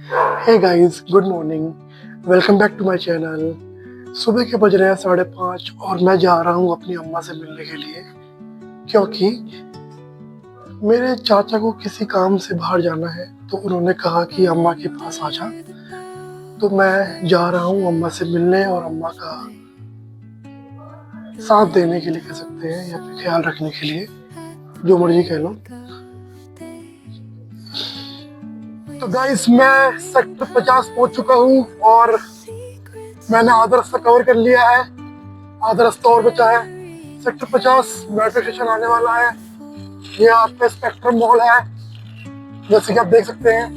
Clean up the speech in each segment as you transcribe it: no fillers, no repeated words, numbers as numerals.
Hey guys, good morning. Welcome back to my channel. सुबह के बज रहे हैं 5:30 और मैं जा रहा हूँ अपनी अम्मा से मिलने के लिए, क्योंकि मेरे चाचा को किसी काम से बाहर जाना है। तो उन्होंने कहा कि अम्मा के पास आ जा। तो मैं जा रहा हूँ अम्मा से मिलने और अम्मा का साथ देने के लिए कह सकते हैं, या फिर ख्याल रखने के लिए, जो मर्जी कह लो। तो गाइस, मैं सेक्टर 50 पहुंच चुका हूँ और मैंने आधा रास्ता कवर कर लिया है। आधा रास्ता और बचा है। सेक्टर 50 मेट्रो स्टेशन आने वाला है। ये आपका स्पेक्ट्रम मॉल है, जैसे कि आप देख सकते हैं।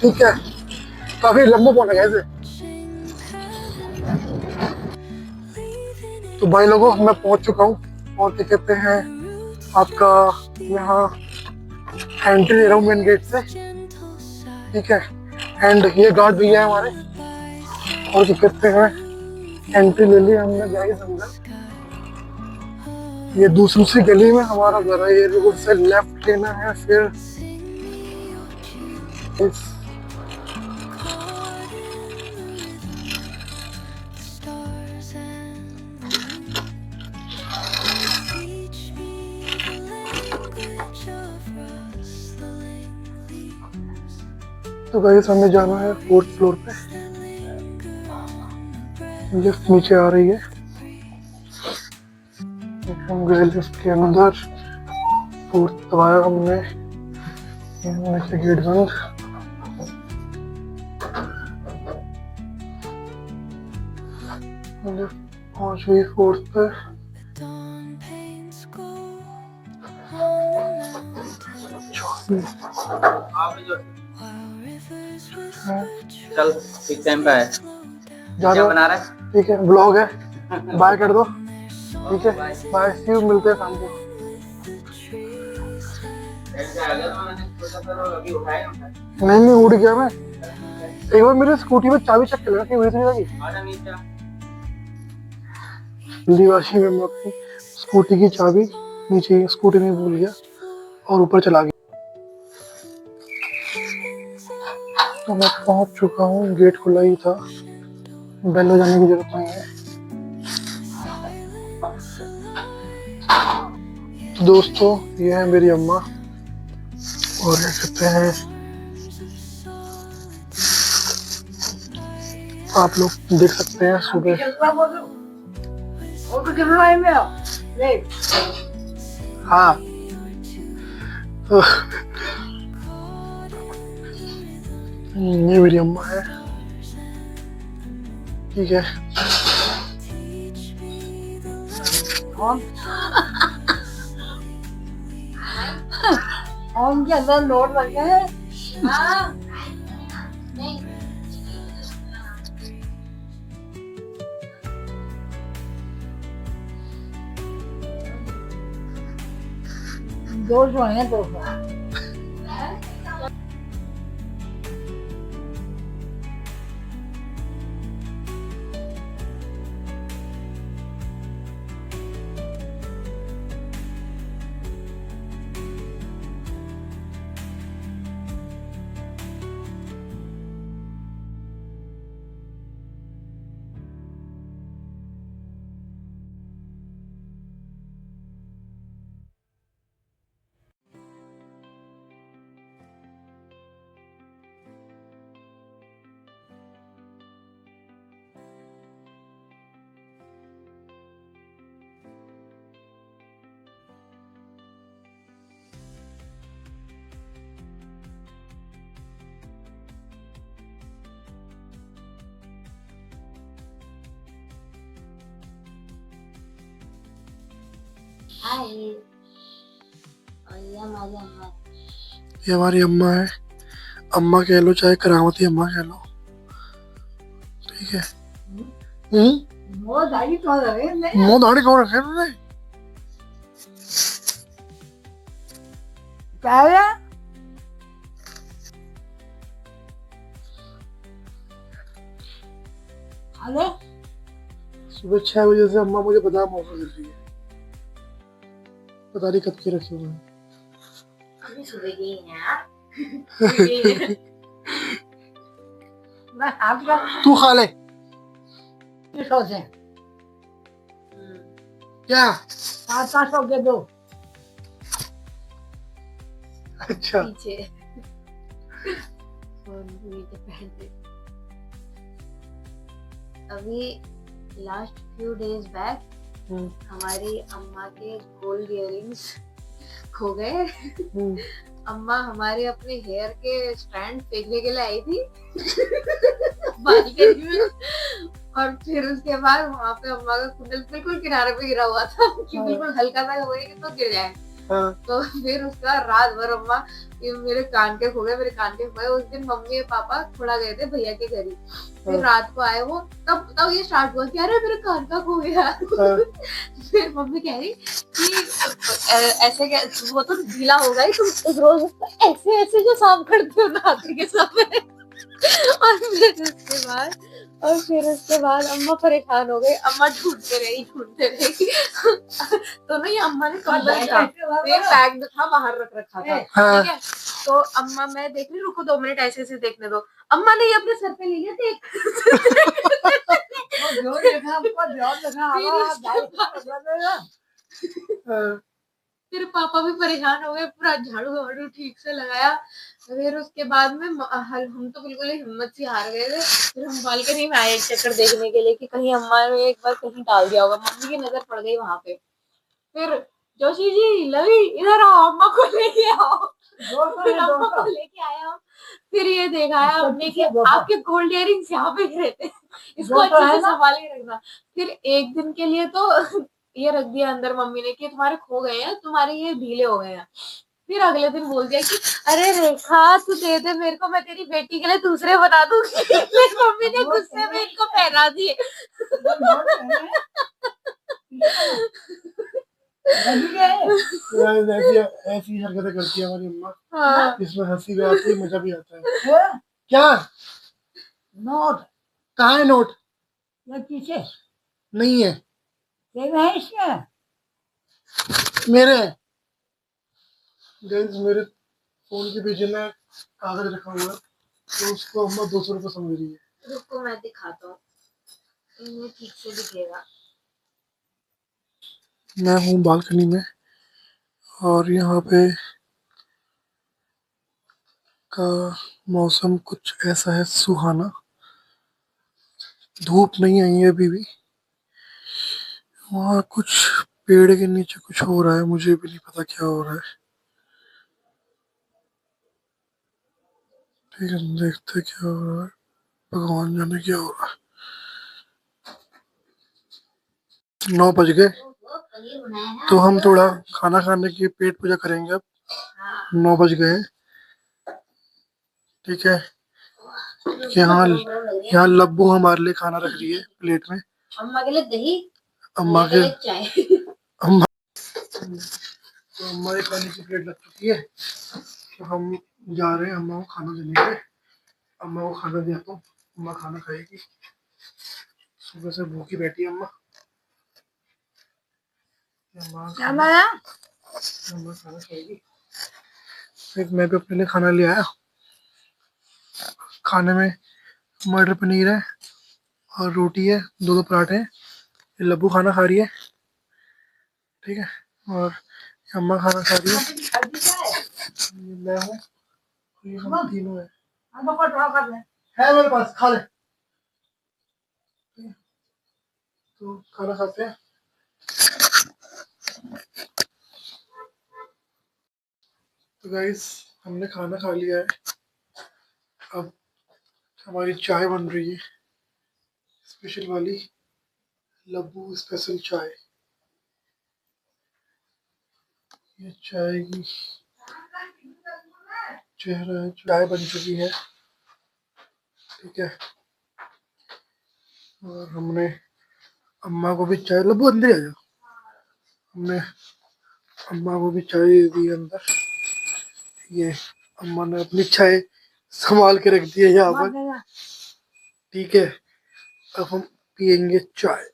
ठीक है, काफी लंबा पॉइंट है इसे। तो भाई लोगों, मैं पहुंच चुका हूँ और क्या कहते हैं, आपका यहाँ एंट्री ले रहा हूँ मेन गेट से। ठीक है, एंड ये गार्ड भैया है हमारे, और क्या कहते हैं, एंट्री ले ली हमने गाइस अंदर। ये दूसरी गली में हमारा घर है। ये रोड से लेफ्ट लेना है, फिर इस तो गाइस हमें जाना है 4th फ्लोर पे। लिफ्ट नीचे आ रही है। हम गए लिफ्ट के अंदर, 4th दबाया हमने, नीचे गेट बंद। पहुंच गई 4th पे। चल ठीक टाइम पे है। क्या बना रहा है? ठीक है, ब्लॉग है, बाय कर दो। ठीक है, बाय, सी यू, मिलते हैं शाम को। नहीं उड़ गया मैं। एक बार मेरे स्कूटी में चाबी चेक कर लेना कि वही तो नहीं लगी। जल्दीबाजी में मैं अपनी स्कूटी की चाबी नीचे स्कूटी में भूल गया और ऊपर चला गया। तो मैं पहुंच चुका हूँ, गेट खुला ही था, बेल बजाने की जरूरत नहीं है। तो दोस्तों, ये है मेरी अम्मा, और क्या कहते हैं, आप लोग देख सकते हैं सुबह। हाँ, तो ये मेरी अम्मा है। ठीक है, हम के अंदर नोट लग गए हैं। हाँ। नहीं। दो सौ है, 200। ये हमारी अम्मा है। अम्मा कह लो चाहे करामती अम्मा कह लो। ठीक है। वो दाढ़ी कौन रखे? मुंह दाढ़ी कौन रखे उन्होंने? क्या है? हेलो, सुबह 6 बजे से अम्मा मुझे बादाम ऑफर कर रही है। पता नहीं कब की रखी हुई है। अभी सुबह की ही है यार। मैं आपका तू खा ले। सौ से क्या? 500 के दो। अच्छा पीछे फोन नीचे पहनते। अभी लास्ट फ्यू डेज बैक हमारी अम्मा के गोल्ड इयररिंग्स खो गए। अम्मा हमारे अपने हेयर के स्टैंड फेंकने के लिए आई थी बालकनी में, और फिर उसके बाद वहाँ पे अम्मा का कुंडल बिल्कुल किनारे पे गिरा हुआ था कि बिल्कुल हल्का सा हुआ कि तो गिर जाए। तो फिर उसका रात भर अम्मा ये मेरे कान के खो गए। उस दिन मम्मी और पापा थोड़ा गए थे भैया के घर ही। फिर रात को आए वो, तब ये स्टार्ट हुआ कि अरे मेरे कान का खो गया। फिर मम्मी कह रही कि ऐसे क्या, वो तो ढीला होगा ही, तुम रोज उसको ऐसे ऐसे जो साफ करते हो नहाते के समय। और फिर उसके बाद अम्मा परेशान हो गई। अम्मा ढूंढते रही तो ना ये अम्मा ने कंबल था, ये बैग में था, बाहर रख रखा था, ठीक है। तो अम्मा, मैं देख रही, रुको 2 मिनट ऐसे ऐसे देखने दो। अम्मा ने ये अपने सर पे ले लिया देख। फिर पापा भी परेशान हो गए, पूरा झाड़ू वाड़ू ठीक से लगाया। फिर उसके बाद में हम तो बिल्कुल ही हिम्मत से हार गए थे। फिर हम बालकनी में आए एक चक्कर देखने के लिए कि कहीं अम्मा ने एक बार कहीं डाल दिया होगा। मम्मी की नजर पड़ गई वहां पे। फिर जोशी जी, लवी इधर आओ, अम्मा को लेके आओ। फिर अम्मा को लेके आया। फिर ये देखा है हमने कि आपके गोल्ड इयररिंग्स यहाँ पे गिरे थे, इसको अच्छे से संभाल के रखना। फिर एक दिन के लिए तो ये रख दिया अंदर मम्मी ने कि तुम्हारे खो गए हैं, तुम्हारे ये ढीले हो गए हैं। फिर अगले दिन बोल दिया कि अरे रेखा तू दे दे मेरे को, मैं तेरी बेटी के लिए दूसरे बना दूंगी। फिर मम्मी ने गुस्से में इनको पहना दिए। ऐसी हरकतें करती है हमारी अम्मा। हाँ। इसमें हंसी भी आती है, मजा भी आता है। क्या नोट कहाँ है नोट? ये पीछे नहीं है तेरे है इसमें। मेरे। गाइस मेरे फोन के पीछे ना कागज रखा हुआ है, तो उसको अम्मा 200 रुपये समझ रही है। रुको मैं दिखाता हूँ, इन्हें ठीक से दिखेगा। मैं हूँ बालकनी में और यहाँ पे का मौसम कुछ ऐसा है सुहाना। धूप नहीं आई है अभी भी। वहाँ कुछ पेड़ के नीचे कुछ हो रहा है, मुझे भी नहीं पता क्या हो रहा है। ठीक है, देखते हैं क्या हो रहा है, भगवान जाने क्या हो रहा है। 9 बज गए, तो हम थोड़ा खाना खाने की पेट पूजा करेंगे अब। 9 बज गए हैं, ठीक है। यहाँ यहाँ लब्बू हमारे लिए खाना रख रही है प्लेट में। अम्मा के लिए दही, अम्मा के चाय। अम्मा तो अम्मा के खाने की प्लेट लग चुकी है, तो हम जा रहे हैं अम्मा को खाना देने के लिए। अम्मा को खाना दिया तो अम्मा खाना खाएगी। सुबह से भूखी बैठी है अम्मा। अम्मा खाना खाएगी। फिर मैं भी अपने लिए खाना ले आया। खाने में मटर पनीर है और रोटी है, 2 पराठे हैं। ये लब्बू खाना खा रही है, ठीक है, और अम्मा खाना खा रही है। ये मैं हूँ, ये हम तीनों है मेरे पास, खा ले। तो खाना खाते हैं। तो गाइस हमने खाना खा लिया है। अब हमारी चाय बन रही है, स्पेशल वाली लब्बू स्पेशल चाय। ये चाय की चेहरा है, चाय बन चुकी है, ठीक है। और हमने अम्मा को भी चाय, लब्बू अंदर आ जाओ। हमने अम्मा को भी चाय दे दी अंदर। ये अम्मा ने अपनी चाय संभाल के रख दी है यहाँ पर, ठीक है। अब हम पियेंगे चाय।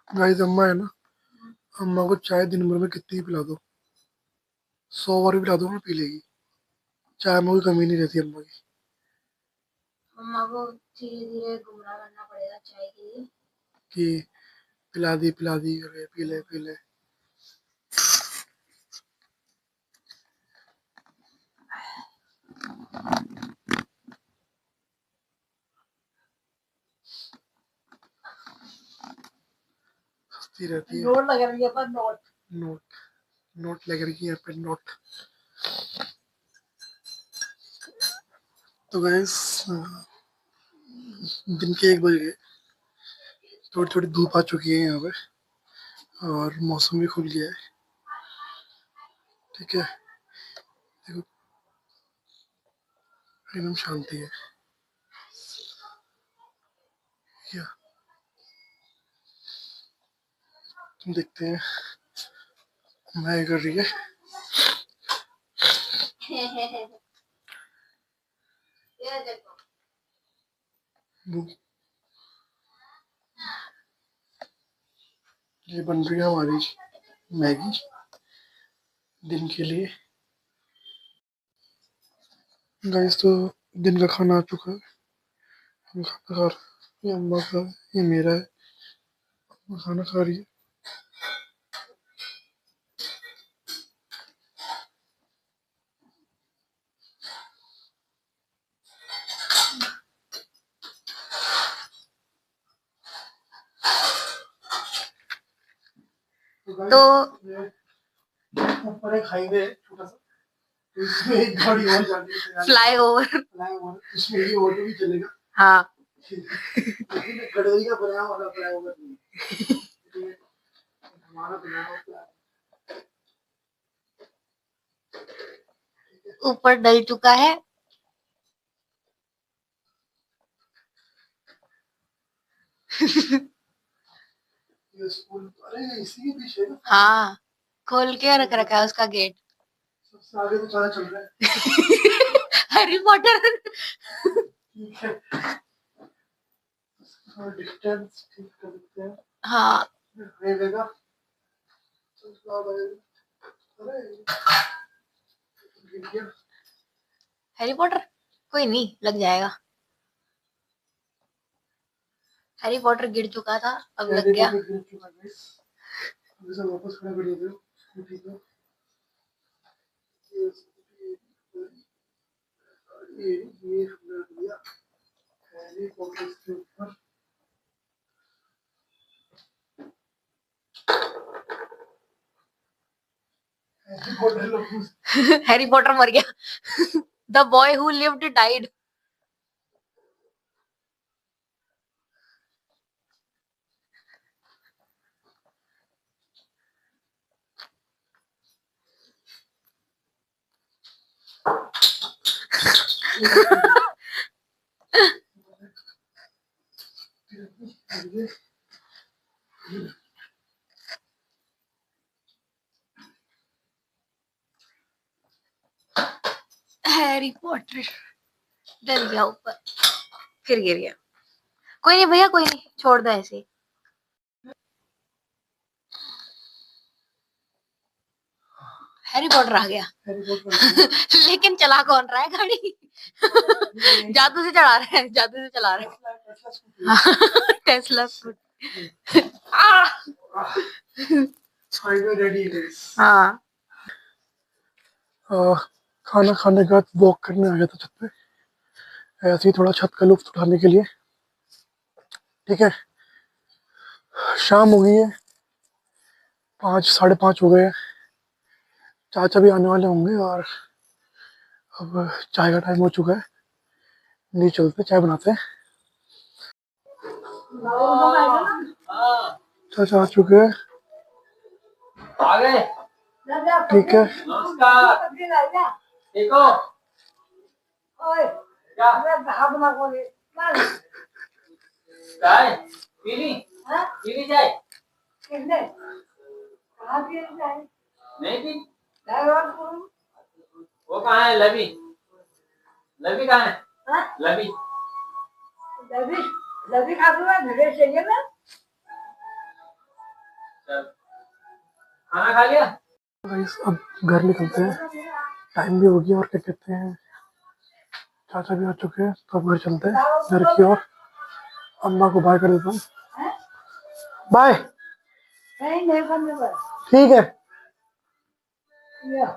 गाइस अम्मा है ना, अम्मा को चाय दिन भर में कितनी भी पिला दो, 100 बार भी पिला दो ना, पी लेगी। चाय में कोई कमी नहीं रहती अम्मा की। मम्मा को धीरे धीरे गुमराह करना पड़ेगा चाय के लिए। कि पिला दी, अरे पी ले पी ले। हंसती रहती है। नोट लग रही है पर नोट। नोट नोट लग रही है यहाँ पे, नोट। तो गैस दिन के 1 बज गए, थोड़ी थोड़ी धूप आ चुकी है यहाँ पे और मौसम भी खुल गया है। ठीक है, देखो एकदम शांति है। क्या देखते हैं मैं कर रही है। ये देखो ये बन रही है हमारी मैगी दिन के लिए। गाइस तो दिन का खाना आ चुका है, हम खाना खा रहे हैं। ये अम्मा का है, ये मेरा है। अम्मा खाना खा रही है। तो ऊपर एक हाईवे है छोटा सा, तो इसमें एक गाड़ी और जाने की तैयारी। फ्लाईओवर इसमें ये ऑटो भी चलेगा। हाँ लेकिन गडोरी का बनाया वाला फ्लाईओवर नहीं है। ठीक है, हमारा बनाया हुआ फ्लाईओवर। ऊपर डल चुका है। ये स्कूल, अरे इसी के पीछे है ना। हाँ खोल के रख रखा है उसका गेट। सबसे आगे तो सारा चल रहा है। Harry Potter. ठीक है, थोड़ा डिस्टेंस ठीक कर देते हैं। हाँ हाईवे का अरे गिर गया। हैरी पॉटर कोई नहीं, लग जाएगा। हैरी पॉटर गिर चुका था, अब लग गया। गिर चुका है guys। अभी सब वापस खड़ा कर देते हो स्कूटी को। ये ये हमने रख दिया हैरी पॉटर के ऊपर। हैरी पॉटर लोग हैरी पॉटर मर गया। The boy who lived died. Harry Potter डर गया ऊपर, फिर गिर गया। कोई नहीं भैया, कोई नहीं, छोड़ दो ऐसे ही। हैरी पॉटर आ गया। हैरी पॉटर लेकिन चला कौन रहा है गाड़ी? जादू से चला रहा है, जादू से चला रहा है। Tesla scooty. हाईवे रेडी है guys। हाँ खाना खाने के बाद वॉक करने आ गया था छत पे, ऐसे ही थोड़ा छत का लुत्फ उठाने के लिए। ठीक है, शाम हो गई है, 5 साढ़े 5 हो गए हैं। चाचा भी आने वाले होंगे और अब चाय का टाइम हो चुका है। नहीं चलते चाय बनाते हैं। चाचा आ चुके हैं। आ गए। ठीक है, नमस्कार। ठीक हो? क्या चाय पीली? पीली चाय? नहीं पी? वो कहाँ है लवी? लवी कहाँ है? लवी चल खाना खा लिया? गाइस अब घर निकलते हैं, टाइम भी हो गया और क्या कहते हैं चाचा भी आ चुके हैं, तो अब घर चलते हैं घर की ओर। अम्मा को बाय कर देता हूँ, बाय। कहीं नहीं करने पर ठीक है। या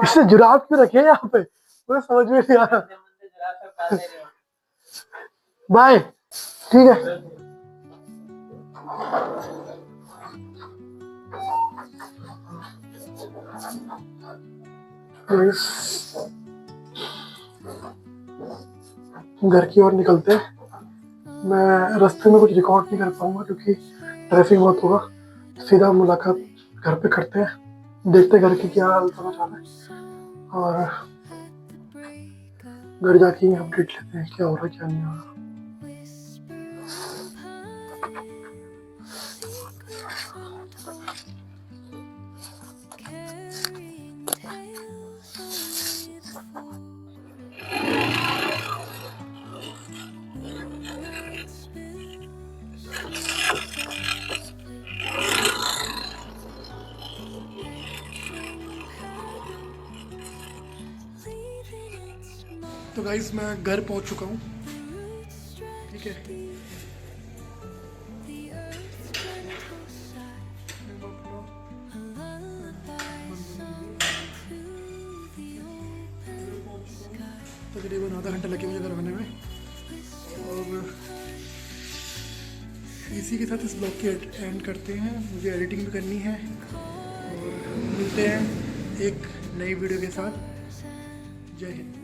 इसने जुराब क्यों रखे हैं यहाँ पे, मुझे समझ में नहीं आ रहा। मंदिर जरा सब खा ले रहे हो। बाय, ठीक है। घर की ओर निकलते हैं। मैं रास्ते में कुछ रिकॉर्ड नहीं कर पाऊंगा क्योंकि ट्रैफिक बहुत होगा। सीधा मुलाकात घर पे करते हैं, देखते हैं घर की क्या हाल समाचार है और घर जाके ही अपडेट लेते हैं क्या हो रहा है क्या नहीं हो रहा। तो गाइस मैं घर पहुंच चुका हूँ, ठीक है। तकरीबन आधा घंटा लगे मुझे घर आने में और इसी के साथ इस ब्लॉग की एंड करते हैं। मुझे एडिटिंग भी करनी है और मिलते हैं एक नई वीडियो के साथ। जय हिंद।